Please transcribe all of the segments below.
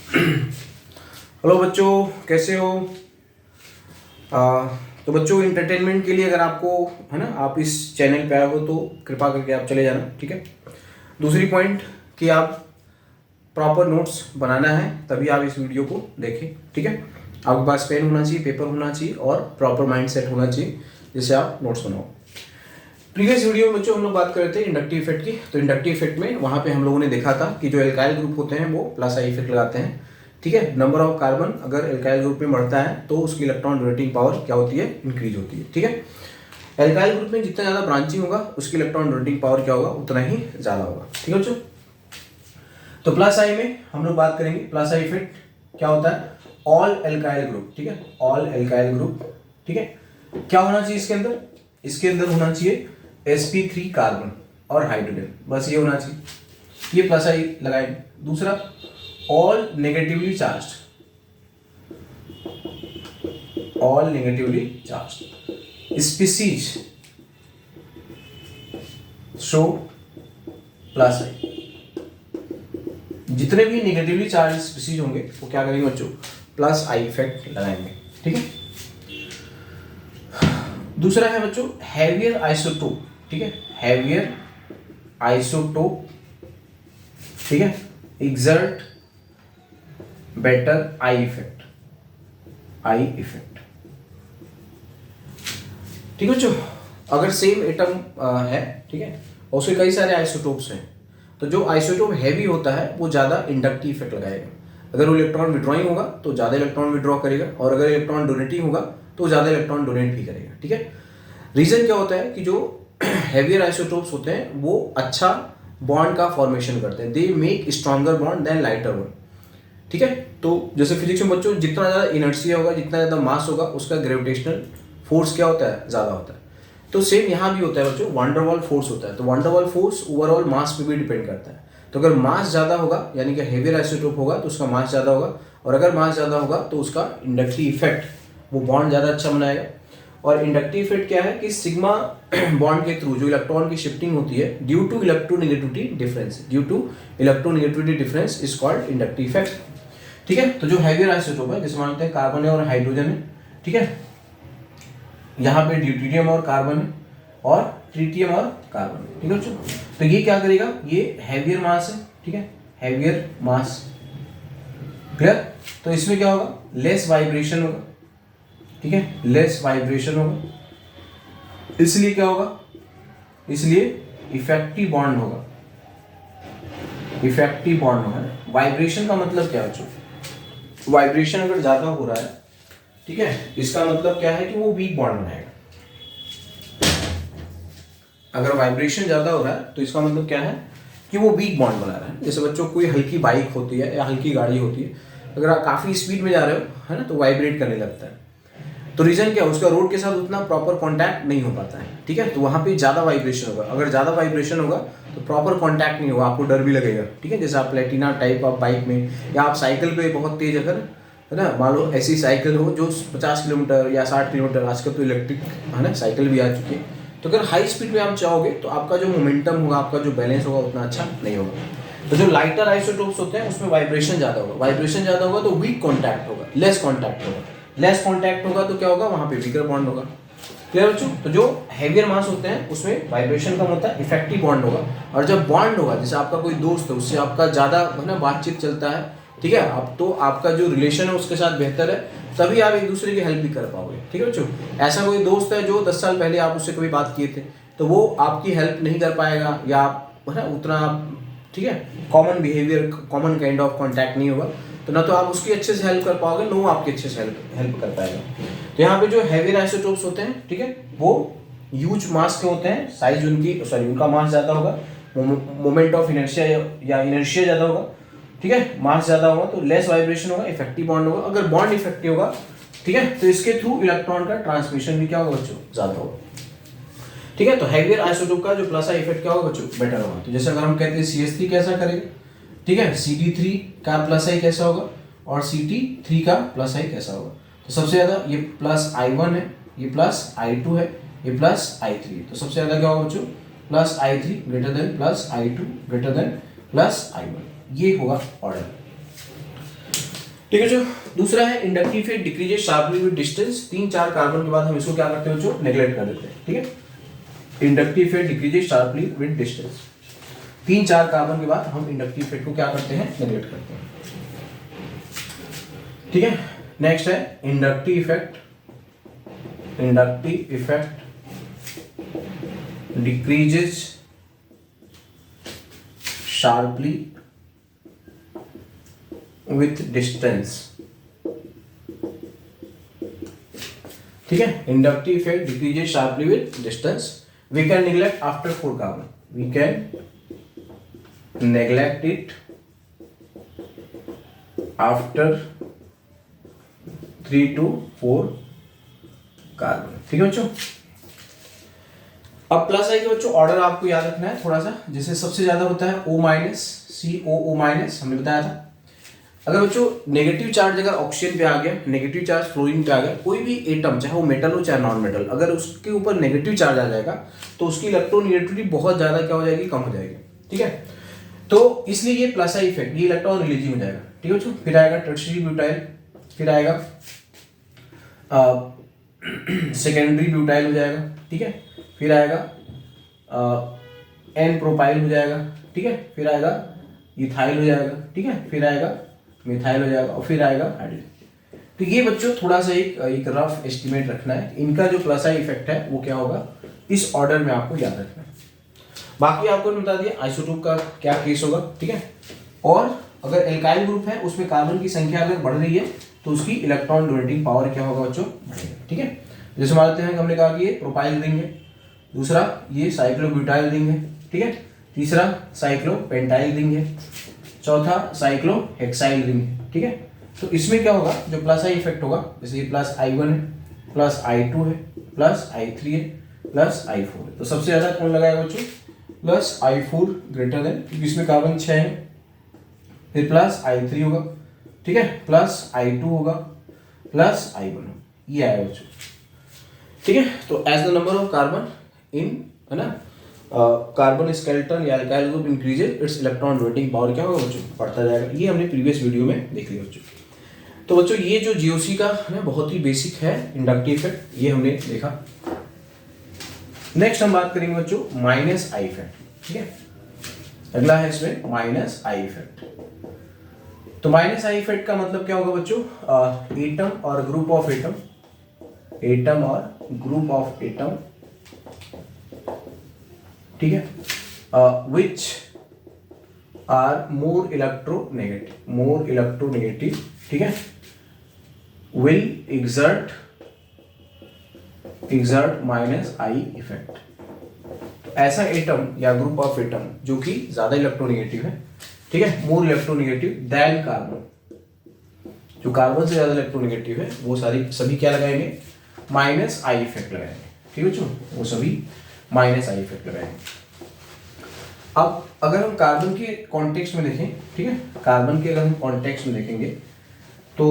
Hello बच्चों, कैसे हो? तो बच्चों, इंटरटेनमेंट के लिए अगर आपको है ना, आप इस चैनल पे आए हो तो कृपा करके आप चले जाना, ठीक है। दूसरी पॉइंट कि आप प्रॉपर नोट्स बनाना है, तभी आप इस वीडियो को देखें, ठीक है। आपके पास पेन होना चाहिए, पेपर होना चाहिए और प्रॉपर माइंड सेट होना चाहिए जिससे आप नोट्स बनाओ। प्रीवियस वीडियो में बच्चों हम लोग बात कर रहे थे इंडक्टिव इफेक्ट की। तो इंडक्टिव इफेक्ट में वहाँ पे हम लोगों ने देखा था कि जो एल्काइल ग्रुप होते हैं वो प्लस आई इफेक्ट लगाते हैं, ठीक है। नंबर ऑफ कार्बन अगर एल्काइल ग्रुप में बढ़ता है तो उसकी इलेक्ट्रॉन डोनेटिंग पावर क्या होती है? इंक्रीज होती है, ठीक है। एल्काइल ग्रुप में जितना ज़्यादा ब्रांचिंग होगा उसकी इलेक्ट्रॉन डोनेटिंग पावर क्या होगा? उतना ही ज़्यादा होगा, ठीक है बच्चों। तो प्लस आई में हम लोग बात करेंगे प्लस आई इफेक्ट क्या होता है? ऑल एल्काइल ग्रुप, ठीक है, ऑल एल्काइल ग्रुप, ठीक है। क्या होना चाहिए इसके अंदर? इसके अंदर होना चाहिए sp3 कार्बन और हाइड्रोजन, बस ये होना चाहिए। ये प्लस आई लगाएंगे। दूसरा, all negatively charged, all negatively charged species show plus I. जितने भी नेगेटिवली चार्ज स्पीसीज होंगे वो क्या करेंगे बच्चों? प्लस आई इफेक्ट लगाएंगे, ठीक है। दूसरा है बच्चों हैवियर आइसोटोप, ठीक है, हैवियर आइसोटोप, ठीक है, exert better I effect, I effect, ठीक है बच्चों। अगर सेम एटम है, ठीक है, और उसके कई सारे आइसोटोप्स हैं, तो जो आइसोटोप हैवी होता है वो ज़्यादा इंडक्टिव इफेक्ट लगाएगा। अगर वो इलेक्ट्रॉन विड्रॉइंग होगा तो ज़्यादा इलेक्ट्रॉन विड्रॉ करेगा, और अगर इलेक्ट्रॉन डोनेटिंग होगा तो ज़्यादा इलेक्ट्रॉन डोनेट भी करेगा, ठीक है। रीज़न क्या होता है कि जो हैवियर आइसोटोप्स होते हैं वो अच्छा बॉन्ड का फॉर्मेशन करते हैं, they make stronger bond than lighter one, ठीक है। तो जैसे फिजिक्स में बच्चों जितना ज़्यादा इनर्शिया होगा, जितना ज़्यादा मास होगा, उसका ग्रेविटेशनल फोर्स क्या होता है? ज़्यादा होता है। तो सेम यहाँ भी होता है बच्चों, वांडरवॉल फोर्स होता है। तो वांडरवॉल फोर्स ओवरऑल मास पे भी डिपेंड करता है। तो अगर मास ज़्यादा होगा यानी कि हेवियर आइसोटोप होगा तो उसका मास ज़्यादा होगा, और अगर मास ज़्यादा होगा तो उसका इंडक्टिव इफेक्ट वो बॉन्ड ज़्यादा अच्छा बनाएगा। और इंडक्टिव इफेक्ट क्या है कि सिग्मा बॉन्ड के थ्रू जो इलेक्ट्रॉन की शिफ्टिंग होती है due to electronegativity difference, due to electronegativity difference is called inductive effect, ठीक है। तो जो हैवियर आइसोटोप है, जैसे मानते हैं कार्बन है और हाइड्रोजन है, ठीक है, यहाँ पे ड्यूटेरियम और कार्बन है और ट्रिटियम और कार्बन, ठीक है बच्चों। तो ये क्या करेगा? ये हैवियर मास है, ठीक है, हैवियर मास, क्लियर। तो इसमें क्या होगा? लेस वाइब्रेशन होगा, ठीक है, लेस वाइब्रेशन होगा, इसलिए क्या होगा? इसलिए इफेक्टिव बॉन्ड होगा, इफेक्टिव बॉन्ड होगा। वाइब्रेशन का मतलब क्या है बच्चों? वाइब्रेशन अगर ज्यादा हो रहा है, ठीक है, इसका मतलब क्या है कि वो वीक बॉन्ड बनाएगा। अगर वाइब्रेशन ज्यादा हो रहा है तो इसका मतलब क्या है कि वो वीक बॉन्ड बना रहा है। जैसे बच्चों कोई हल्की बाइक होती है या हल्की गाड़ी होती है, अगर आप काफी स्पीड में जा रहे हो, है ना, तो वाइब्रेट करने लगता है। तो रीजन क्या है? उसका रोड के साथ उतना प्रॉपर कांटेक्ट नहीं हो पाता है, ठीक है। तो वहाँ पे ज़्यादा वाइब्रेशन होगा। अगर ज़्यादा वाइब्रेशन होगा तो प्रॉपर कांटेक्ट नहीं होगा, आपको डर भी लगेगा, ठीक है। जैसे आप प्लेटिना टाइप ऑफ बाइक में या आप साइकिल पे बहुत तेज अगर, है ना, मान लो ऐसी साइकिल हो जो 50 किलोमीटर या 60 किलोमीटर, आजकल तो इलेक्ट्रिक, है ना, साइकिल भी आ चुकी है, तो अगर हाई स्पीड में आप चाहोगे तो आपका जो मोमेंटम होगा, आपका जो बैलेंस होगा उतना अच्छा नहीं होगा। तो जो लाइटर आइसोटोप्स होते हैं उसमें वाइब्रेशन ज़्यादा होगा, वाइब्रेशन ज़्यादा होगा तो वीक कॉन्टैक्ट होगा, लेस कॉन्टैक्ट होगा। लेस कॉन्टैक्ट होगा तो क्या होगा? वहाँ पे वीकर बॉन्ड होगा, क्लियर बच्चों। तो जो हैवियर मास होते हैं उसमें वाइब्रेशन कम होता है, इफेक्टिव बॉन्ड होगा। और जब बॉन्ड होगा, जैसे आपका कोई दोस्त है, उससे आपका ज़्यादा, है ना, बातचीत चलता है, ठीक है, आप तो आपका जो रिलेशन है उसके साथ बेहतर है, तभी आप एक दूसरे की हेल्प भी कर पाओगे, ठीक है बच्चों। ऐसा कोई दोस्त है जो 10 साल पहले आप उससे कभी बात किए थे तो वो आपकी हेल्प नहीं कर पाएगा, या आप, है ना, उतना, ठीक है, common behaviour, common kind of contact नहीं होगा, तो ना तो आप उसकी अच्छे से हेल्प कर पाओगे, ना वो आपकी अच्छे से हेल्प कर पाएगा। तो यहाँ पे जो हैवियर आइसोटोप्स होते हैं, ठीक है, वो ह्यूज मास के होते हैं, साइज उनकी, सॉरी, उनका मास ज़्यादा होगा, मोमेंट ऑफ इनर्शिया या इनर्शिया ज़्यादा होगा, ठीक है, मास ज़्यादा होगा तो लेस वाइब्रेशन होगा, इफेक्टिव बॉन्ड होगा। अगर बॉन्ड इफेक्टिव होगा, ठीक है, तो इसके थ्रू इलेक्ट्रॉन का ट्रांसमिशन भी क्या होगा बच्चों? ज़्यादा होगा, ठीक है। तो हैवियर आइसोटोप का जो प्लस आई इफेक्ट क्या होगा बच्चों? बेटर होगा। तो जैसे अगर हम कहते हैं CH3 कैसा करेगा, ठीक है, CD3 का प्लस आई कैसा होगा और CT3 का प्लस आई कैसा होगा? तो सबसे ज़्यादा ये प्लस I1 है, ये प्लस I2 है, ये प्लस I3 है। तो सबसे ज़्यादा क्या होगा बच्चों? Plus I3 greater than plus I2 greater than plus I1, ये होगा ऑर्डर। ठीक है जो दूसरा है inductive effect decreases sharply with distance. 3-4 carbon के बाद हम इसको क्या करते हैं जो नेग्लेक्ट कर देते हैं। ठीक है, inductive effect decreases sharply with distance. 3-4 carbon के बाद हम इंडक्टिव इफेक्ट को क्या करते हैं, नेग्लेक्ट करते हैं। ठीक है, नेक्स्ट है inductive effect. Inductive effect decreases sharply with distance. ठीक है, inductive effect decreases sharply with distance. We can neglect after 4 carbon, we can neglect it after 3 to 4 carbon. ठीक है बच्चों, अब प्लस आई के बच्चों ऑर्डर आपको याद रखना है थोड़ा सा। जैसे सबसे ज्यादा होता है O माइनस, COO माइनस, हमने बताया था। अगर बच्चों नेगेटिव चार्ज अगर ऑक्सीजन पे आ गया, नेगेटिव चार्ज फ्लोरीन पे आ गया, कोई भी एटम चाहे वो मेटल हो चाहे नॉन मेटल, अगर उसके ऊपर नेगेटिव चार्ज आ जाएगा तो उसकी इलेक्ट्रोनेगेटिविटी बहुत ज्यादा क्या हो जाएगी, कम हो जाएगी। ठीक है, तो इसलिए ये प्लस आई इफेक्ट, ये इलेक्ट्रॉन रिलीजिंग हो जाएगा। ठीक है बच्चों, फिर आएगा टर्शियरी ब्यूटाइल, फिर आएगा सेकेंडरी ब्यूटाइल हो जाएगा। ठीक है, फिर आएगा एन प्रोपाइल हो जाएगा। ठीक है, फिर आएगा इथाइल हो जाएगा। ठीक है, फिर आएगा मिथाइल हो जाएगा और फिर आएगा हाइड्रोजन। तो ये बच्चों थोड़ा सा एक रफ एस्टिमेट रखना है, इनका जो प्लस आई इफेक्ट है वो क्या होगा, इस ऑर्डर में आपको याद रखना है। बाकी आपको बता दिया आइसोटोप का क्या केस होगा। ठीक है, और अगर एल्काइल ग्रुप है उसमें कार्बन की संख्या अगर बढ़ रही है तो उसकी इलेक्ट्रॉन डोनेटिंग पावर क्या होगा बच्चों, बढ़ेगा। ठीक है, जैसे मानते हैं कि हमने कहा कि ये प्रोपाइल रिंग है, दूसरा ये साइक्लोब्यूटाइल रिंग है। ठीक है, तीसरा साइक्लोपेंटाइल रिंग है, चौथा साइक्लोहेक्साइल रिंग है। ठीक है, तो इसमें क्या होगा, जो प्लस आई इफेक्ट होगा, जैसे ये प्लस I1 है, प्लस I2 है, प्लस I3 है, प्लस I4 है, तो सबसे ज्यादा कौन लगाएगा बच्चों, प्लस I4 ग्रेटर देन, क्योंकि इसमें कार्बन 6 है। फिर प्लस I3 होगा, ठीक है, प्लस I2 होगा, प्लस I1 होगा, ये आएगा बच्चों। ठीक है, तो as the number of carbon in, है ना, कार्बन स्केलेटन या alkyl group increases, its electron donating power क्या होगा बच्चों, बढ़ता जाएगा। ये हमने प्रीवियस वीडियो में देख लिया बच्चों। तो बच्चों ये जो जीओसी का है बहुत ही बेसिक है इंडक्टिव इफेक्ट, ये हमने देखा। नेक्स्ट हम बात करेंगे बच्चों माइनस आई इफेक्ट। ठीक है, अगला है इसमें माइनस आई इफेक्ट। तो माइनस आई इफेक्ट का मतलब क्या होगा बच्चों, एटम और ग्रुप ऑफ एटम, एटम और ग्रुप ऑफ एटम, ठीक है, विच आर मोर इलेक्ट्रोनेगेटिव, ठीक है, will exert minus I effect. तो ऐसा एटम या ग्रुप ऑफ एटम जो कि ज्यादा इलेक्ट्रोनेगेटिव है, ठीक है, मोर इलेक्ट्रोनेगेटिव देन कार्बन, जो कार्बन से ज्यादा इलेक्ट्रोनेगेटिव है वो सभी क्या लगाएंगे, माइनस आई इफेक्ट लगाएंगे। ठीक है बच्चों, वो सभी माइनस आई इफेक्ट लगाएंगे। अब अगर हम कार्बन के कॉन्टेक्स्ट में देखें, ठीक है, कार्बन के अगर हम कॉन्टेक्स्ट में देखेंगे तो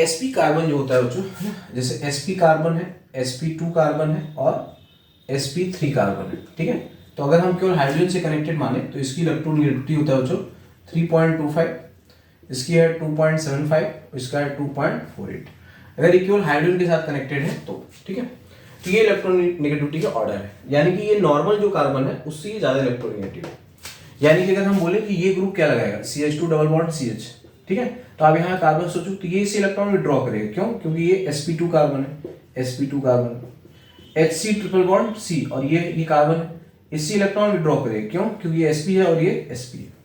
sp कार्बन जो होता है बच्चों, जैसे sp कार्बन है, sp2 कार्बन है और sp3 कार्बन है। ठीक है, तो अगर हम केवल हाइड्रोजन से कनेक्टेड माने तो इसकी इलेक्ट्रोनेगेटिविटी होता है बच्चों 3.25, इसकी है 2.75, इसका है 2.48। अगर ये केवल हाइड्रोजन के साथ कनेक्टेड है तो, ठीक है, तो ये इलेक्ट्रोनेगेटिविटी का ऑर्डर है, यानी कि ये नॉर्मल जो कार्बन है उससे ये ज्यादा इलेक्ट्रोनेगेटिव है। यानी कि अगर हम बोले कि ये ग्रुप क्या लगाएगा, CH2 डबल बॉन्ड CH, ठीक है, तो आप यहाँ कार्बन सोचो तो ये इसे इलेक्ट्रॉन विड्रॉ करेगा, क्यों, क्योंकि ये sp2 कार्बन है, sp2 carbon, Hc triple bond C और ये कार्बन है, इससे इलेक्ट्रॉन विड्रॉ करेगा, क्यों, क्योंकि ये sp है और ये sp है।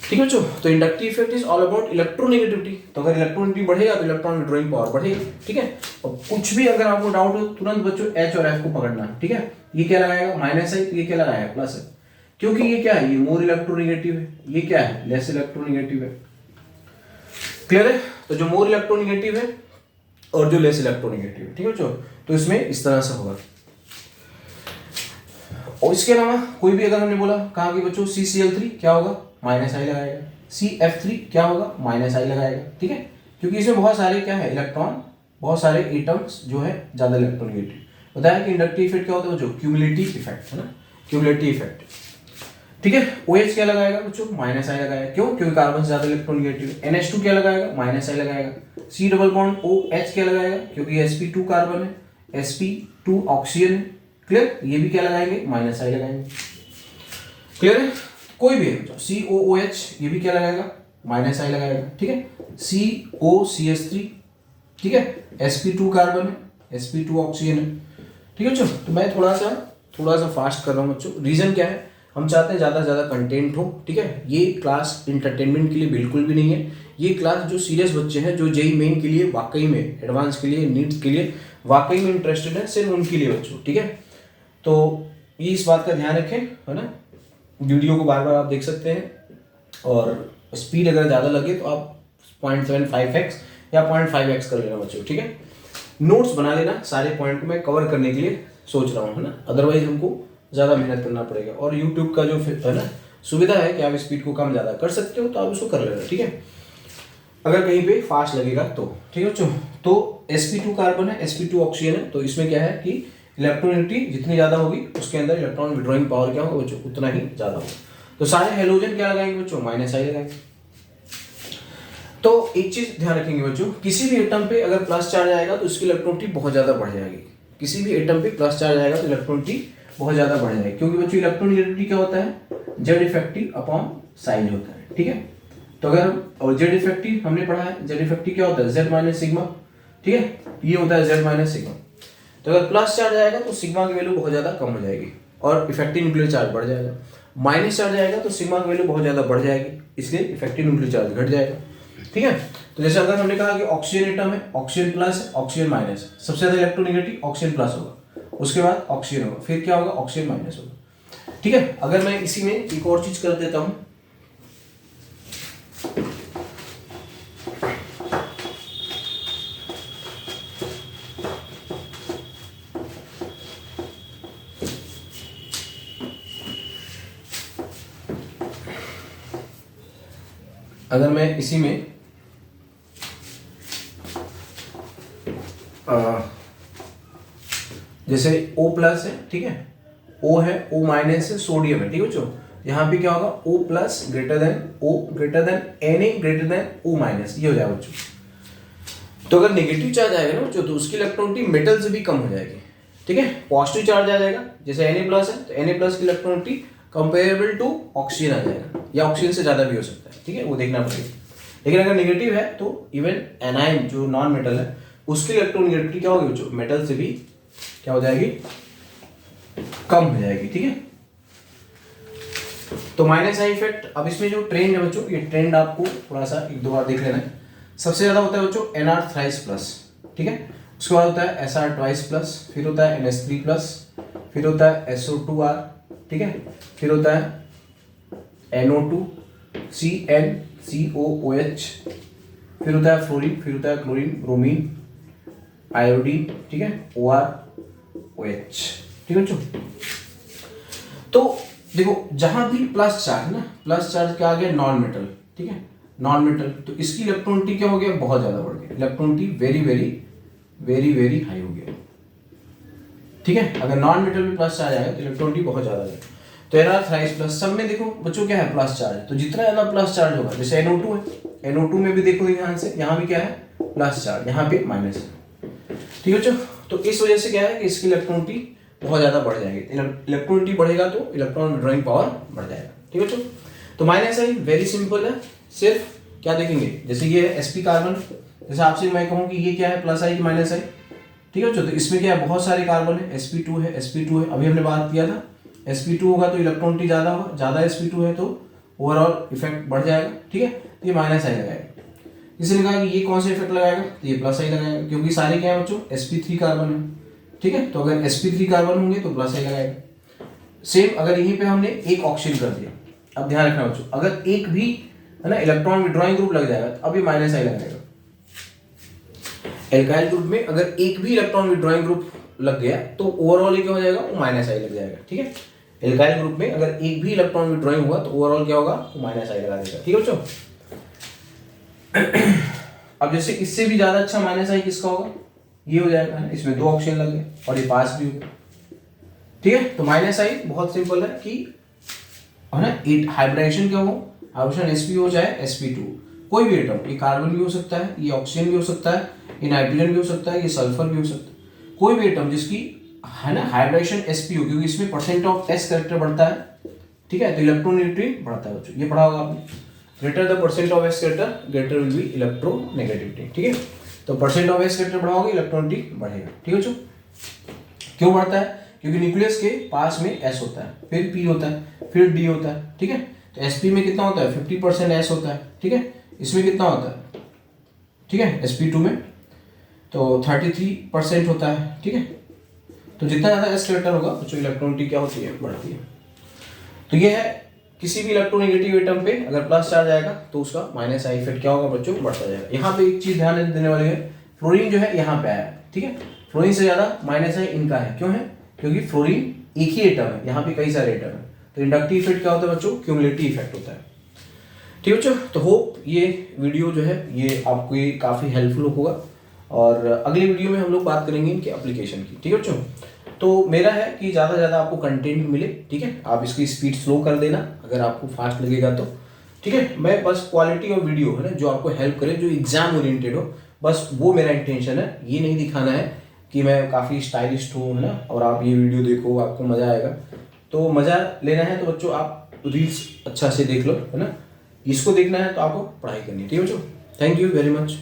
ठीक है बच्चों, तो inductive effect is all about electronegativity. तो अगर इलेक्ट्रोनेगेटिविटी बढ़ेगा तो इलेक्ट्रॉन विड्रॉइंग पावर बढ़ेगी। ठीक है, और कुछ भी अगर आपको डाउट हो तुरंत बच्चों H और F को पकड़ना। ठीक है, ये क्या लगाएगा, माइनस है, तो ये क्या लगाएगा, प्लस है, क्योंकि ये क्या है, ये मोर इलेक्ट्रोनेगेटिव है, ये क्या है, लेस इलेक्ट्रोनेगेटिव है। क्लियर है, तो जो मोर इलेक्ट्रोनेगेटिव है और जो लेस इलेक्ट्रोनेगेटिव है, ठीक है बच्चों, तो इसमें इस तरह से होगा। और इसके अलावा कोई भी अगर हमने बोला कहा कि बच्चों CCl3 क्या होगा, माइनस आई लगाएगा, CF3 क्या होगा, माइनस आई लगाएगा। ठीक है, क्योंकि इसमें बहुत सारे क्या है, इलेक्ट्रॉन, बहुत सारे एटम्स जो है ज्यादा इलेक्ट्रोनेगेटिव। बताया कि इंडक्टिव इफेक्ट क्या होता है बच्चों, क्यूमुलेटिव इफेक्ट है ना, क्यूमुलेटिव इफेक्ट। ठीक है। OH क्या लगाएगा बच्चों, माइनस आई लगाएगा, क्यों, क्योंकि कार्बन से ज्यादा इलेक्ट्रोनेगेटिव है। NH2 क्या लगाएगा, माइनस आई लगाएगा। C डबल बॉन्ड OH क्या लगाएगा, क्योंकि sp2 कार्बन है, sp2 ऑक्सीजन है, क्लियर, ये भी क्या लगाएंगे, माइनस आई लगाएंगे, क्लियर है। कोई भी है COOH, ये भी क्या लगाएगा, माइनस आई लगाएगा, ठीक है। COCH3, ठीक है, sp2 कार्बन है, sp2 ऑक्सीजन है, ठीक है बच्चों। तो मैं थोड़ा सा फास्ट कर रहा हूँ बच्चों। रीजन क्या है, हम चाहते हैं ज़्यादा से ज़्यादा कंटेंट हो, ठीक है। ये क्लास इंटरटेनमेंट के लिए बिल्कुल भी नहीं है। ये क्लास जो सीरियस बच्चे हैं, जो जेई मेन के लिए वाकई में, एडवांस के लिए, नीट के लिए वाकई में इंटरेस्टेड है, सिर्फ उनके लिए बच्चों, ठीक है। तो ये इस बात का ध्यान रखें, है ना। वीडियो को बार बार आप देख सकते हैं, और स्पीड अगर ज़्यादा लगे तो आप 0.75x या 0.5x कर लेना बच्चों, ठीक है। नोट्स बना लेना, सारे पॉइंट को मैं कवर करने के लिए सोच रहा हूँ, है ना। अदरवाइज हमको ज़्यादा मेहनत करना पड़ेगा। और यूट्यूब का जो है ना सुविधा है कि आप स्पीड को कम ज़्यादा कर सकते हो, तो आप उसको कर लेना, ठीक है। अगर कहीं पे फास्ट लगेगा तो, ठीक है बच्चों। तो sp2 कार्बन है, sp2 ऑक्सीजन है, तो इसमें क्या है कि इलेक्ट्रॉनिटी जितनी ज़्यादा होगी उसके अंदर इलेक्ट्रॉन विड्रॉइंग पावर क्या होगा बच्चों, उतना ही ज़्यादा होगा। तो सारे हेलोजन क्या लगाएंगे बच्चों, माइनस आई लगाएंगे। तो एक चीज ध्यान रखेंगे बच्चों, किसी भी एटम पे अगर प्लस चार्ज आएगा तो उसकी इलेक्ट्रॉनिटी बहुत ज्यादा बढ़ जाएगी। किसी भी एटम पे प्लस चार्ज आएगा तो इलेक्ट्रॉनिटी बहुत ज्यादा बढ़ जाएगी, क्योंकि बच्चों इलेक्ट्रॉनिटी क्या होता है, जेड इफेक्टिव अपॉन साइज होता है, ठीक है। तो अगर, और जेड इफेक्टिव हमने पढ़ा है, जेड इफेक्टिव क्या होता है, जेड माइनस सिग्मा, ठीक है, ये होता है जेड माइनस सिग्मा। तो अगर प्लस चार्ज आएगा तो सिग्मा की वैल्यू बहुत ज्यादा कम हो जाएगी और इफेक्टिव न्यूक्लियर चार्ज बढ़ जाएगा। माइनस चार्ज आएगा तो सिग्मा की वैल्यू बहुत ज्यादा बढ़ जाएगी, इसलिए इफेक्टिव न्यूक्लियर चार्ज घट जाएगा, ठीक है। तो जैसे अगर हमने कहा कि ऑक्सीजन एटम है, ऑक्सीजन प्लस है, ऑक्सीजन माइनस है, सबसे ज्यादा इलेक्ट्रोनेगेटिव ऑक्सीजन प्लस होगा, उसके बाद ऑक्सीजन होगा, फिर क्या होगा, ऑक्सीजन माइनस होगा, ठीक है। अगर मैं इसी में एक और चीज कर देता हूं, अगर मैं इसी में जैसे O प्लस है, ठीक है, O है, O माइनस है, सोडियम है, ठीक है बच्चों। यहाँ पे क्या होगा, O plus greater than O greater than Na greater than O minus, ये हो जाएगा बच्चों। तो अगर नेगेटिव चार्ज आएगा ना बच्चों तो उसकी इलेक्ट्रॉनिटी मेटल से भी कम हो जाएगी, ठीक है। पॉजिटिव चार्ज आ जाएगा, जैसे Na प्लस है तो Na प्लस की इलेक्ट्रॉनिटी कंपेरेबल टू ऑक्सीजन आ जाएगा, या ऑक्सीजन से ज़्यादा भी हो सकता है, ठीक है, वो देखना पड़ेगा। लेकिन अगर नेगेटिव है तो इवन एनाइन जो नॉन मेटल है उसकी इलेक्ट्रोनेगेटिविटी क्या होगी बच्चों, मेटल से भी क्या हो जाएगी, कम हो जाएगी, ठीक है। तो माइनस आई इफेक्ट, अब इसमें जो ट्रेंड है बच्चों, ये ट्रेंड आपको थोड़ा सा एक दो बार देख लेना है। सबसे ज्यादा होता है बच्चों Nr थ्राइस प्लस, ठीक है, उसके बाद होता है Sr ट्वाइस प्लस, फिर होता है NH3 प्लस, फिर होता है SO2R, ठीक है, फिर होता है NO2 CN COOH, फिर होता है फ्लोरीन, फिर होता है क्लोरीन, ब्रोमीन, आयोडीन, ठीक है, OR OH, ठीक है बच्चों। तो देखो जहां भी प्लस चार्ज ना, प्लस चार्ज क्या आ गया, नॉन मेटल, ठीक है, नॉन मेटल, तो इसकी इलेक्ट्रॉनिटी क्या हो गया, बहुत ज्यादा बढ़ गई, इलेक्ट्रॉनिटी very very very very high हो गया, ठीक है। अगर नॉन मेटल में प्लस चार्ज आएगा तो इलेक्ट्रॉनिटी बहुत ज्यादा है। तो Nr थ्राइस प्लस, सब में देखो बच्चों क्या है, प्लस चार्ज, तो जितना ज्यादा प्लस चार्ज होगा, जैसे NO2 है, NO2 में भी देखो यहाँ से, यहाँ भी क्या है, प्लस चार्ज, यहाँ पे माइनस है, ठीक है बच्चों। तो इस वजह से क्या है कि इसकी इलेक्ट्रॉनिटी बहुत ज्यादा बढ़ जाएगी, इलेक्ट्रॉनिटी बढ़ेगा तो इलेक्ट्रॉन विड्रॉइंग पावर बढ़ जाएगा, ठीक है बच्चों। तो माइनस आई वेरी सिंपल है, सिर्फ क्या देखेंगे, जैसे ये sp कार्बन, जैसे आपसे मैं कहूँ कि ये क्या है, प्लस आई कि माइनस आई, ठीक है बच्चों। तो इसमें क्या है, बहुत सारे कार्बन है, sp2 है, sp2 है, अभी हमने बात किया था, sp2 होगा तो इलेक्ट्रॉनिटी ज्यादा होगा, ज्यादा sp2 है तो ओवरऑल इफेक्ट बढ़ जाएगा, ठीक है। तो ये माइनस आई लगाएगा। इसने कहा कि ये कौन सा इफेक्ट लगाएगा, तो ये प्लस आई लगाएगा, क्योंकि सारे क्या है बच्चों, sp3 कार्बन है, ठीक है। तो अगर sp3 कार्बन होंगे तो प्लस आई लगाएगा। सेम अगर यहीं पे हमने एक ऑक्सीजन कर दिया, अब ध्यान रखना बच्चों, अगर एक भी है ना इलेक्ट्रॉन विड्रॉइंग ग्रुप लग जाएगा तो अभी माइनस आई लगाएगा। एल्काइल ग्रुप में अगर एक भी इलेक्ट्रॉन विड्रॉइंग ग्रुप लग गया तो ओवरऑल क्या हो जाएगा, वो माइनस आई लग जाएगा, ठीक है। एल्काइल ग्रुप में अगर एक भी इलेक्ट्रॉन विड्रॉइंग हुआ तो ओवरऑल क्या होगा, वो माइनस आई लगा देगा, ठीक है बच्चों। अब जैसे इससे भी ज्यादा अच्छा माइनस आई किसका होगा, ये हो जाएगा, इसमें दो ऑक्सीजन लग गए और ये पास भी हो गया, ठीक है। तो माइनस आई बहुत सिंपल है कि है ना, हाइब्रिडाइजेशन क्या हो, हाइब्रिडेशन sp हो चाहे sp2, कोई भी एटम, ये कार्बन भी हो सकता है, ये ऑक्सीजन भी हो सकता है, ये नाइट्रोजन भी हो सकता है, ये सल्फर भी हो सकता है, कोई भी एटम जिसकी है ना हाइब्रिडेशन sp हो, क्योंकि इसमें परसेंट ऑफ s कैरेक्टर बढ़ता है, ठीक है, तो इलेक्ट्रोनेगेटिविटी बढ़ता है बच्चों, ये पढ़ा होगा आपने, greater the percent of s character greater will be electronegativity, ठीक है, तो परसेंट ऑफ s कैरेक्टर बढ़ाओगे इलेक्ट्रोनेगेटिविटी बढ़ेगा, ठीक है बच्चों। क्यों बढ़ता है, क्योंकि न्यूक्लियस के पास में s होता है, फिर p होता है, फिर d होता है, ठीक है, तो sp में कितना होता है 50% s होता है, ठीक है, इसमें कितना होता है, ठीक है, sp2 में तो 33% होता है, ठीक है, तो जितना ज़्यादा s कैरेक्टर होगा बच्चों इलेक्ट्रोनेगेटिविटी क्या होती है, बढ़ती है। तो ये है किसी भी इलेक्ट्रोनेगेटिव एटम पे अगर प्लस चार्ज आएगा तो उसका माइनस आई इफेक्ट क्या होगा बच्चों, बढ़ता जाएगा। यहाँ पे एक चीज ध्यान देने वाली है, फ्लोरीन जो है यहाँ पे आया है, ठीक है, फ्लोरीन से ज्यादा माइनस आई इनका है, क्यों है, क्योंकि फ्लोरीन एक ही एटम है, यहाँ पे कई सारे एटम है, तो इंडक्टिव इफेक्ट क्या होता है बच्चों, क्यूमुलेटिव इफेक्ट होता है, ठीक है बच्चों। तो होप ये वीडियो जो है ये आपको ये काफी हेल्पफुल होगा, और अगली वीडियो में हम लोग बात करेंगे इनके एप्लीकेशन की, ठीक है बच्चों। तो मेरा है कि ज़्यादा से ज़्यादा आपको कंटेंट मिले, ठीक है, आप इसकी स्पीड स्लो कर देना अगर आपको फास्ट लगेगा तो, ठीक है, मैं बस क्वालिटी ऑफ वीडियो है ना जो आपको हेल्प करे, जो एग्जाम ओरिएंटेड हो, बस वो मेरा इंटेंशन है, ये नहीं दिखाना है कि मैं काफ़ी स्टाइलिस्ट हूँ, है ना, और आप ये वीडियो देखो आपको मज़ा आएगा। तो मज़ा लेना है तो बच्चों आप रील्स अच्छा से देख लो, है ना, इसको देखना है तो आपको पढ़ाई करनी है, ठीक है बच्चों। Thank you very much.